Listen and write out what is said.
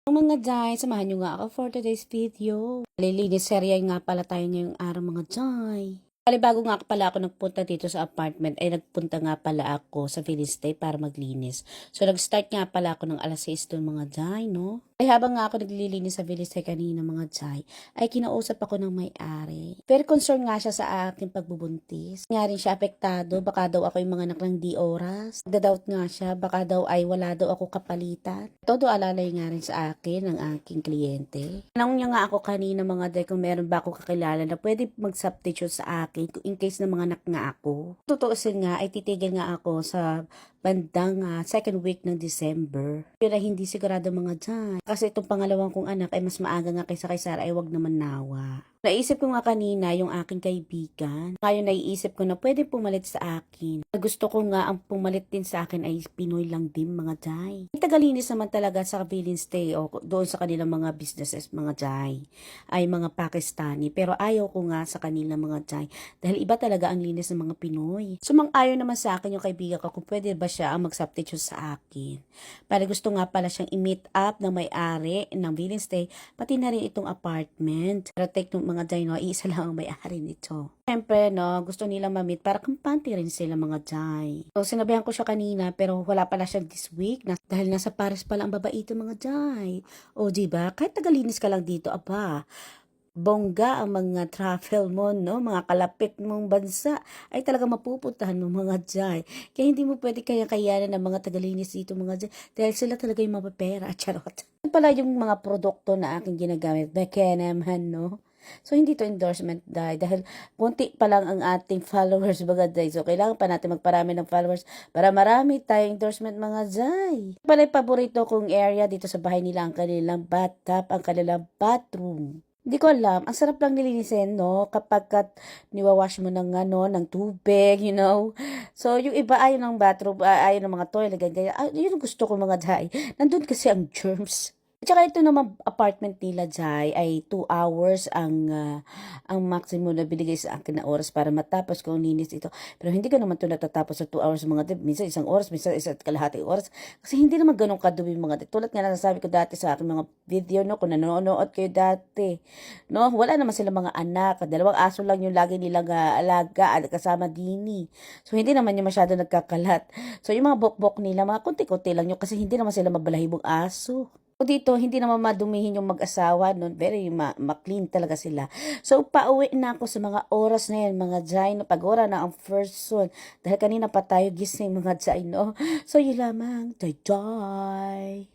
Mga Jai, samahan nyo nga ako for today's video. Lilinis serye nga pala tayo ngayong araw mga Jai. Bago nga pala ako nagpunta dito sa apartment, ay nagpunta nga pala ako sa Philistay para maglinis. So nag-start nga pala ako ng alas 6 doon mga Jai, no? Ay habang nga ako naglilinis sa Philistay kanina mga Jai, ay kinausap ako ng may-ari. Very concerned nga siya sa aking pagbubuntis. Nga rin siya apektado, baka daw ako yung mga anak ng di oras. Nagda-doubt nga siya, baka daw ay wala daw ako kapalitan. Todo alalay nga rin sa akin ng aking kliyente. Tanong niya nga ako kanina mga Jai kung meron ba ako kakilala na pwede mag-substitute sa akin in case na mga anak nga ako. Tutuusin nga ay titigil nga ako sa bandang second week ng December. Pero hindi sigurado mga Jai. Kasi itong pangalawang kong anak ay mas maaga nga kaysa kay Sarah ay wag naman nawa. Naisip ko nga kanina yung aking kaibigan. Ngayon naiisip ko na pwede pumalit sa akin. Gusto ko nga ang pumalit din sa akin ay Pinoy lang din mga Jai. Tagalinis naman talaga sa Philistay o doon sa kanilang mga businesses mga Jai ay mga Pakistani. Pero ayaw ko nga sa kanila mga Jai dahil iba talaga ang linis ng mga Pinoy. Sumang-ayon naman sa akin yung kaibigan ko kung pwede ba siya ang mag-substitute sa akin. Para gusto nga pala siyang i-meet up ng may-ari ng Philistay pati na rin itong apartment. Pero take ng mga Jai, no, isa lang ang may-ari nito. Siyempre, no, gusto nila ma-meet para kampante rin sila mga Jai. So, sinabihan ko siya kanina pero wala pala siya this week dahil nasa Paris pala ang babaito mga Jai. O, diba? Kahit tagalinis ka lang dito, aba, bongga ang mga travel mo, no? Mga kalapit mong bansa ay talaga mapupuntahan mo mga Jai. Kaya hindi mo pwede kaya-kayanan ng mga tagalinis dito mga Jai dahil sila talaga yung mapapera. Charot. Yan pala yung mga produkto na aking ginagamit. Bekeneman, no? So, hindi to endorsement dahil kunti pa lang ang ating followers mga Jai. So, kailangan pa natin magparami ng followers para marami tayong endorsement mga Jai. Pala yung paborito kong area dito sa bahay nila ang kanilang bathtub, ang kanilang bathroom. Hindi ko alam. Ang sarap lang nilinisin, no? Kapag niwawash mo ng, ng tubig, you know? So, yung iba ayaw ng bathroom, ayaw ng mga toilet, ganyan. Yun ang gusto ko mga Jai. Nandun kasi ang germs. At saka ito naman apartment nila Jai ay 2 hours ang maximum na binigay sa akin na oras para matapos ko ang linis ito. Pero hindi ko naman ito natatapos sa 2 hours mga dip. Minsan isang oras, minsan isa't kalahating oras. Kasi hindi naman ganun kadumi mga dip. Tulad nga nasasabi ko dati sa aking mga video, no, kung nanonood kayo dati. No, wala naman sila mga anak. 2 aso lang yung lagi nilang alaga at kasama dini. So hindi naman yung masyado nagkakalat. So yung mga bok-bok nila, mga kunti-kunti lang yun kasi hindi naman sila mabalahibong aso. Dito, hindi naman madumihin yung mag-asawa, no? Very ma-clean talaga sila. So, pauwi na ako sa mga oras na yan, mga Jai, no? Pag-ora na ang first son. Dahil kanina pa tayo gising, mga Jai, no? So, yun lamang. Jai, Jai.